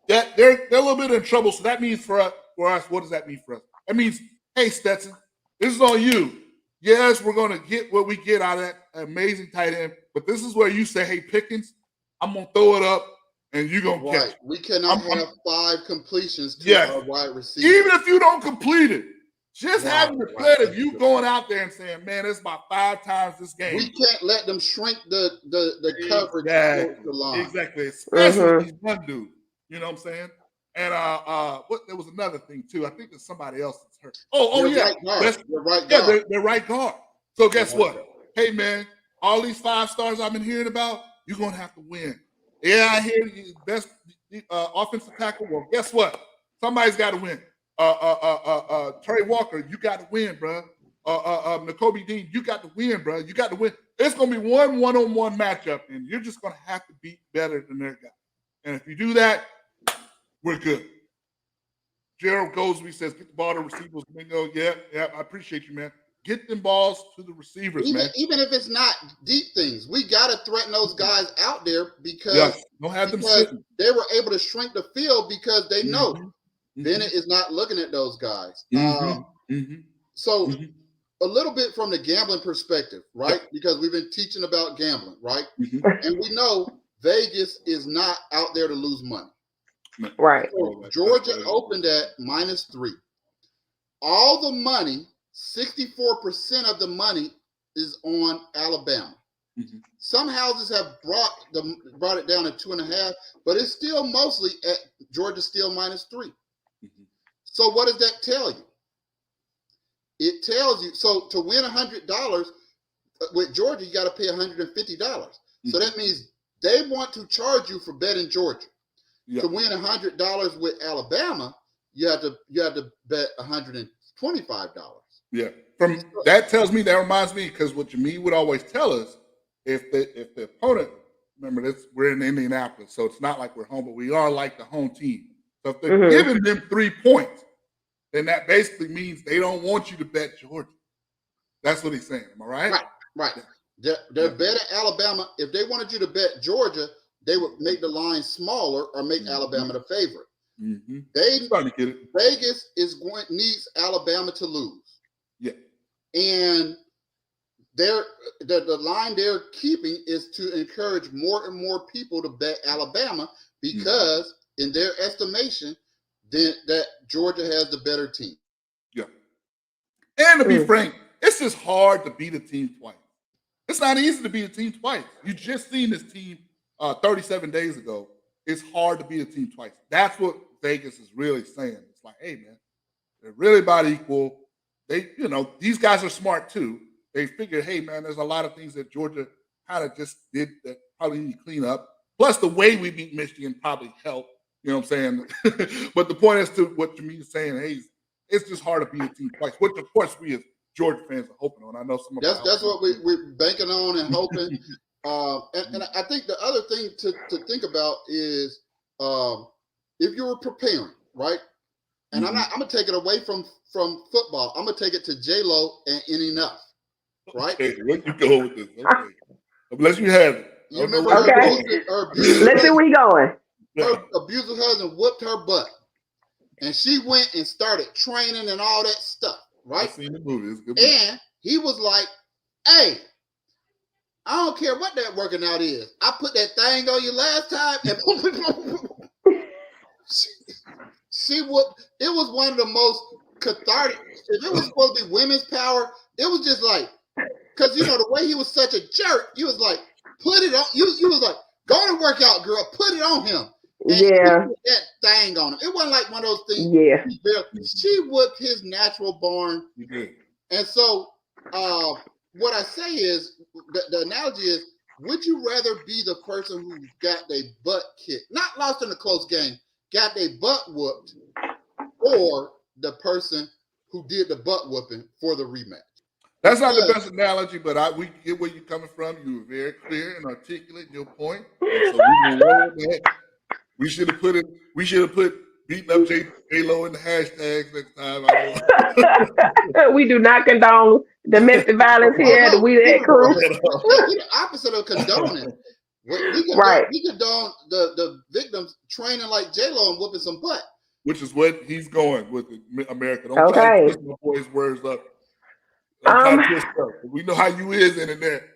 a little bit in trouble. So that means for us, what does that mean for us? That means, hey Stetson, this is on you. Yes, we're going to get what we get out of that amazing tight end, but this is where you say, hey, Pickens, I'm going to throw it up, and you're going to catch it. We cannot have 5 completions to our wide receiver. Even if you don't complete it, just having the play of you going out there and saying, man, it's about 5 times this game. We can't let them shrink the coverage to the line. Exactly, especially these one dudes. You know what I'm saying? And there was another thing too. I think there's somebody else that's hurt. They're right guard. So guess what? Hey man, all these 5 stars I've been hearing about, you're gonna have to win. Yeah, I hear you best offensive tackle. Well, guess what? Somebody's got to win. Trey Walker, you got to win, bro. Nakobe Dean, you got to win, bro. You got to win. It's gonna be one-on-one matchup, and you're just gonna have to be better than their guy. And if you do that, we're good. Gerald Goldsby says, get the ball to receivers. Mingo, yeah, I appreciate you, man. Get them balls to the receivers, man. Even if it's not deep things, we got to threaten those guys out there because, don't have them sitting. They were able to shrink the field because they know Bennett is not looking at those guys. So a little bit from the gambling perspective, right? Because we've been teaching about gambling, right? And we know Vegas is not out there to lose money. Right. So Georgia opened at -3. All the money, 64% of the money is on Alabama. Some houses have brought it down to 2.5, but it's still mostly at Georgia still -3. So what does that tell you? It tells you, so to win $100 with Georgia, you got to pay $150. So that means they want to charge you for betting Georgia. To win $100 with Alabama, you have to bet $125. Yeah. That reminds me, because what Jameed would always tell us, if the opponent, remember this, we're in Indianapolis, so it's not like we're home, but we are like the home team. So if they're giving them 3 points, then that basically means they don't want you to bet Georgia. That's what he's saying. Am I right? Right. They're betting Alabama. If they wanted you to bet Georgia, they would make the line smaller or make Alabama the favorite. Vegas needs Alabama to lose. Yeah. And the line they're keeping is to encourage more and more people to bet Alabama because in their estimation, that Georgia has the better team. Yeah. And to be frank, it's just hard to beat a team twice. It's not easy to beat a team twice. You just seen this team 37 days ago. It's hard to beat a team twice. That's what Vegas is really saying. It's like, hey, man, they're really about equal. These guys are smart too. They figure, hey, man, there's a lot of things that Georgia kind of just did that probably need to clean up. Plus, the way we beat Michigan probably helped. You know what I'm saying? But the point is to what Jameer is saying, hey, it's just hard to beat a team twice, which, of course, we as Georgia fans are hoping on. I know some of that's what we're banking on and hoping. And I think the other thing to think about is if you were preparing, right? And I'm gonna take it away from football. I'm gonna take it to J-Lo and Enough, right? Okay, where you go with this? Okay. Unless you have it. You remember Let's see where you going. Her abusive husband whooped her butt. And she went and started training and all that stuff, right? I've seen the movie. It's a good movie. And he was like, hey, I don't care what that working out is. I put that thing on you last time and she whooped. It was one of the most cathartic. If it was supposed to be women's power, it was just like, because the way he was such a jerk, you was like, put it on. You was like, go to work out, girl. Put it on him. And put that thing on him. It wasn't like one of those things. Yeah. She whooped his natural born. And so what I say is, the analogy is, would you rather be the person who got their butt kicked, not lost in a close game, got their butt whooped, or the person who did the butt whooping for the rematch? That's not the best analogy, but we get where you're coming from. You were very clear and articulate your point. And so we will roll with that. We should have put beating up J-Lo in the hashtags next time. We do not condone domestic violence here. The We That Crew. The opposite of condoning. We condone the victims training like J-Lo and whooping some butt. Which is what he's going with America. Don't try to twist my boy's words up. We know how you is in there.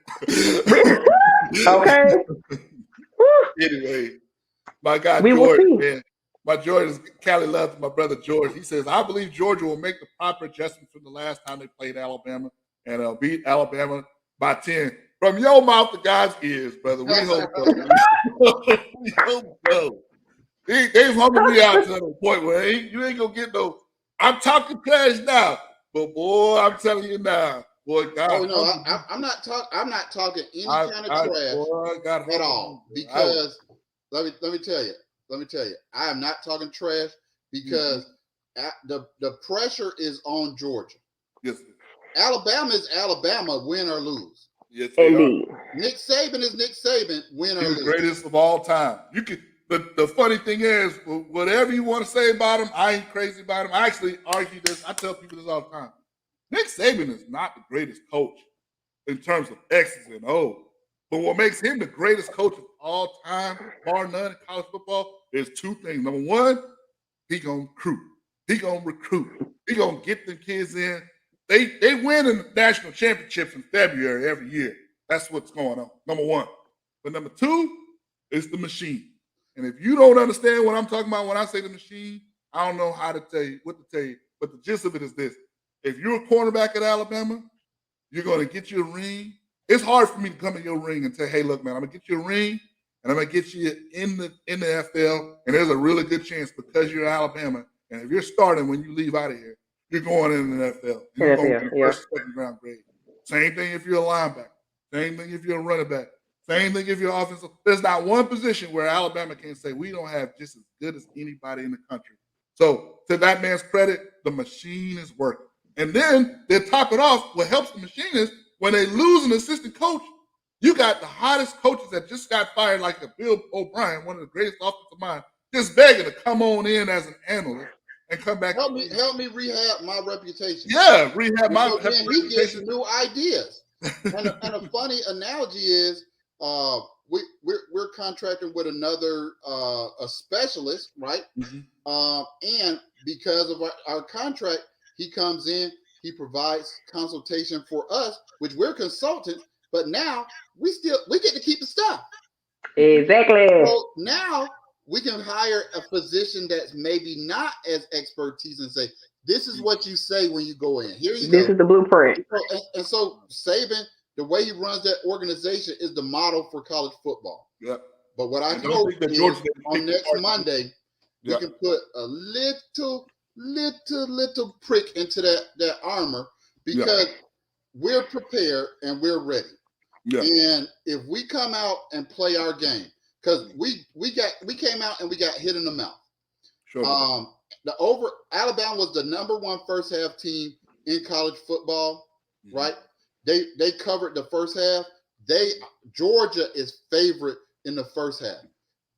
Okay. Anyway. My guy, George, man. My George is Cali love to my brother George. He says, I believe Georgia will make the proper adjustments from the last time they played Alabama and beat Alabama by 10. From your mouth to God's ears, brother. We hope so. We hope so. They've humbled me out to the point where you ain't going to get no. I'm talking trash now. But, boy, I'm telling you now. Boy, God. Oh, no, I'm not talking any kind of trash at all. Because let me tell you, I am not talking trash because the pressure is on Georgia. Yes. Alabama is Alabama, win or lose. Yes, indeed. Nick Saban is Nick Saban, win or lose. He's the greatest of all time. You can. The funny thing is, whatever you want to say about him, I ain't crazy about him. I actually argue this. I tell people this all the time. Nick Saban is not the greatest coach in terms of X's and O's. But what makes him the greatest coach of all time, bar none in college football, is two things. Number one, he gonna recruit. He gonna recruit. He gonna get them kids in. They win in the national championships in February every year. That's what's going on. Number one. But number two is the machine. And if you don't understand what I'm talking about when I say the machine, I don't know how to tell you, what to tell you. But the gist of it is this. If you're a cornerback at Alabama, you're going to get you a ring. It's hard for me to come in your ring and say, hey, look, man, I'm going to get you a ring, and I'm going to get you in the NFL, and there's a really good chance because you're Alabama, and if you're starting when you leave out of here, you're going in the NFL. You're going to the first, second round grade. Same thing if you're a linebacker. Same thing if you're a running back. Same thing if you're offensive. There's not one position where Alabama can say we don't have just as good as anybody in the country. So to that man's credit, the machine is working. And then they top it off. What helps the machine is when they lose an assistant coach, you got the hottest coaches that just got fired, like a Bill O'Brien, one of the greatest offensive minds, just begging to come on in as an analyst and come back. Help me rehab my reputation. Yeah, rehab my reputation. He gets new ideas. And a funny analogy is we're contracting with another a specialist, right? And because of our contract, he comes in, he provides consultation for us, which we're consultants, but now we get to keep the stuff. Exactly. So now we can hire a physician that's maybe not as expertise and say, this is what you say when you go in. Here you go. This is the blueprint. And so Saban, the way he runs that organization is the model for college football. Yep. But what I hope is on next Monday, we can put a little prick into that armor because we're prepared and we're ready. Yeah. And if we come out and play our game, because we came out and we got hit in the mouth. Sure. Alabama was the #1 first half team in college football, right? They covered the first half. Georgia is favorite in the first half.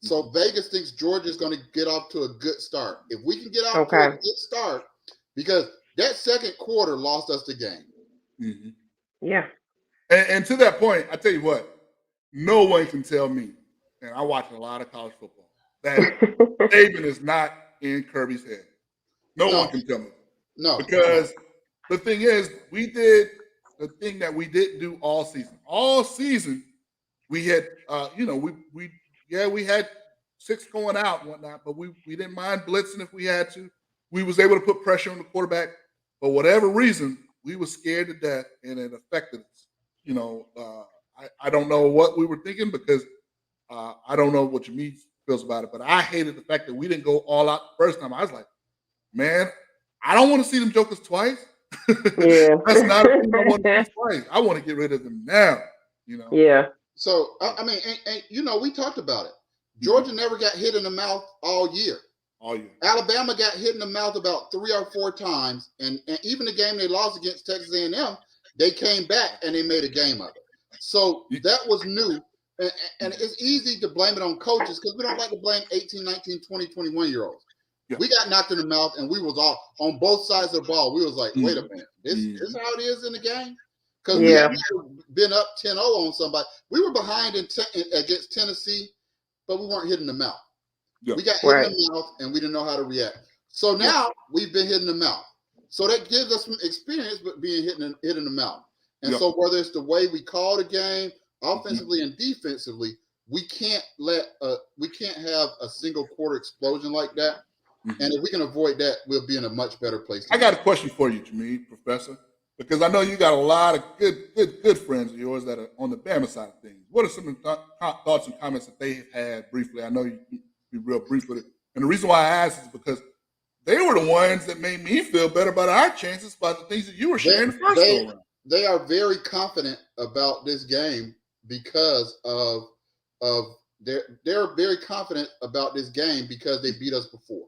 So Vegas thinks Georgia is going to get off to a good start. If we can get off to a good start, because that second quarter lost us the game. Yeah. And to that point, I tell you what, no one can tell me, and I watch a lot of college football, that Saban is not in Kirby's head. No one can tell me. No. Because the thing is, we did the thing that we didn't do all season. All season, we had, we had 6 going out and whatnot, but we didn't mind blitzing if we had to. We was able to put pressure on the quarterback. For whatever reason, we were scared to death, and it affected us. I don't know what we were thinking because I don't know what Jameis feels about it, but I hated the fact that we didn't go all out the first time. I was like, man, I don't want to see them jokers twice. Yeah. That's not a thing I want to see twice. I want to get rid of them now. Yeah. So I mean, and we talked about it. Georgia never got hit in the mouth all year. Alabama got hit in the mouth about 3 or 4 times, and even the game they lost against Texas A&M, they came back and they made a game of it. So that was new. And it's easy to blame it on coaches because we don't like to blame 18, 19, 20, 21-year-olds. Yeah. We got knocked in the mouth and we was all on both sides of the ball. We was like, wait a minute, this is how it is in the game? Because we had been up 10-0 on somebody. We were behind against Tennessee, but we weren't hit in the mouth. Yeah. We got hit in the mouth and we didn't know how to react. So now we've been hit in the mouth. So that gives us some experience with being hit in the mouth. And so whether it's the way we call the game, offensively and defensively, we can't have a single quarter explosion like that. And if we can avoid that, we'll be in a much better place. I got a question for you, Jameis, Professor, because I know you got a lot of good friends of yours that are on the Bama side of things. What are some of the thoughts and comments that they have had briefly? I know you be real brief with it. And the reason why I asked is because they were the ones that made me feel better about our chances by the things that you were sharing the first time. They are very confident about this game because they're very confident about this game because they beat us before.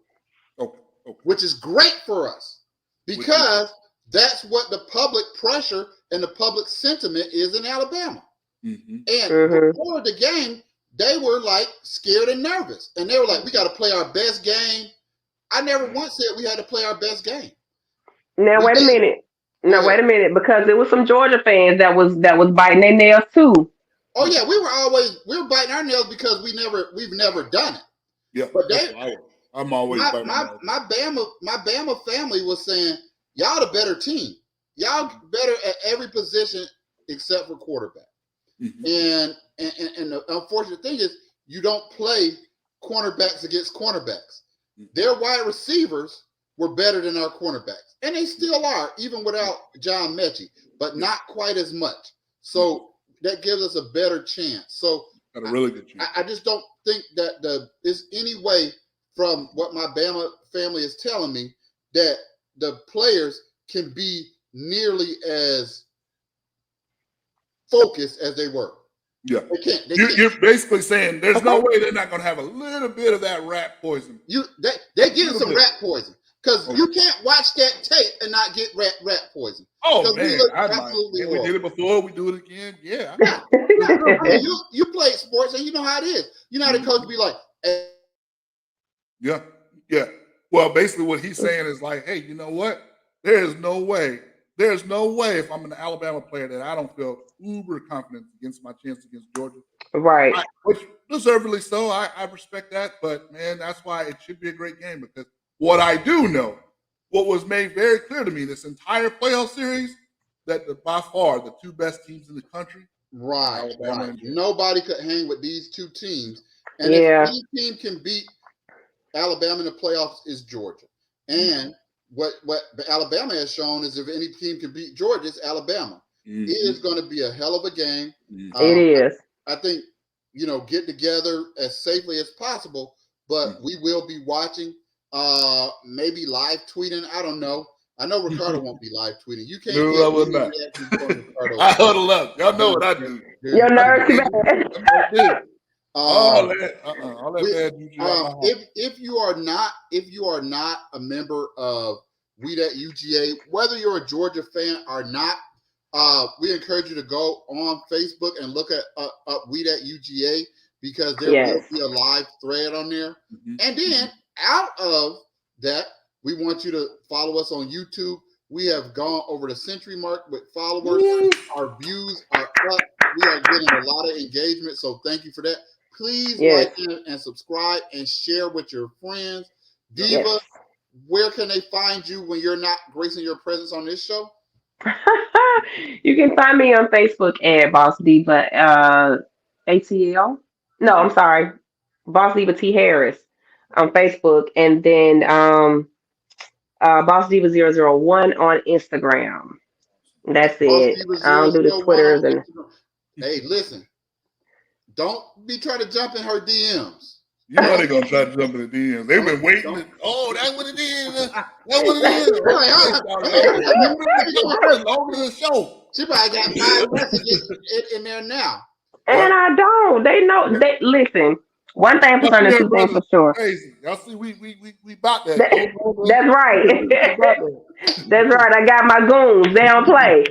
Okay. Which is great for us because that's what the public pressure and the public sentiment is in Alabama. And before the game, they were like scared and nervous. And they were like, we got to play our best game. I never once said we had to play our best game. Now, wait a minute, because there was some Georgia fans that was biting their nails too. Oh yeah, we were biting our nails because we've never done it. Yeah, but I'm always biting my Bama family was saying, y'all the better team. Y'all better at every position except for quarterback. And the unfortunate thing is you don't play cornerbacks against cornerbacks. Their wide receivers were better than our cornerbacks. And they still are, even without John Mechie, but not quite as much. So that gives us a better chance. So got a really good chance. I just don't think that there's any way from what my Bama family is telling me that the players can be nearly as focused as they were. Yeah. They can't. You're basically saying there's no way they're not going to have a little bit of that rat poison. They're getting some rat poison because you can't watch that tape and not get rat poison. Oh man, we did it before. We do it again. Yeah. You play sports and you know how it is. You know how the coach be like, hey. Yeah. Well, basically what he's saying is like, hey, you know what? There is no way there's no way if I'm an Alabama player that I don't feel uber confident against my chance against Georgia. Right. Which deservedly so. I respect that. But, man, that's why it should be a great game because what I do know, what was made very clear to me this entire playoff series, that by far the two best teams in the country. Right. Nobody could hang with these two teams. And if any team can beat Alabama in the playoffs is Georgia. And what Alabama has shown is if any team can beat Georgia, it's Alabama. It is going to be a hell of a game. It is. I think, get together as safely as possible, but we will be watching, maybe live tweeting. I don't know. I know Ricardo won't be live tweeting. You can't I will not. I huddle up. Y'all know what I do. Your nerves bad. If you are not a member of We That UGA, whether you're a Georgia fan or not, we encourage you to go on Facebook and look at We That UGA because there will be a live thread on there. And then out of that, we want you to follow us on YouTube. We have gone over the century mark with followers. Our views are up. We are getting a lot of engagement, so thank you for that. Please like and subscribe and share with your friends. Diva, where can they find you when you're not gracing your presence on this show? You can find me on Facebook at Boss Diva ATL. No, I'm sorry. Boss Diva T Harris on Facebook. And then Boss Diva 001 on Instagram. That's it. I don't do the Twitters and hey, listen. Don't be trying to jump in her DMs. You know they're gonna try to jump in the DMs. They've been waiting. That's what it is. That's what it is. Over the show. She probably got 5 messages in there now. And I don't. They know. They listen. One thing for certain, two things for sure. Crazy. Y'all see, we bought that. That's right. That's right. I got my goons. They don't play.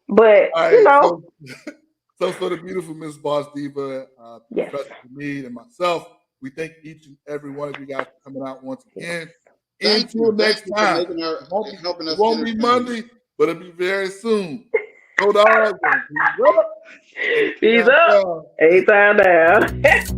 But So for the beautiful Miss Boss Diva, Professor Mead, and myself, we thank each and every one of you guys for coming out once again. Until next time. It won't be Monday, but it'll be very soon. Go Dogs. Peace up. Anytime down.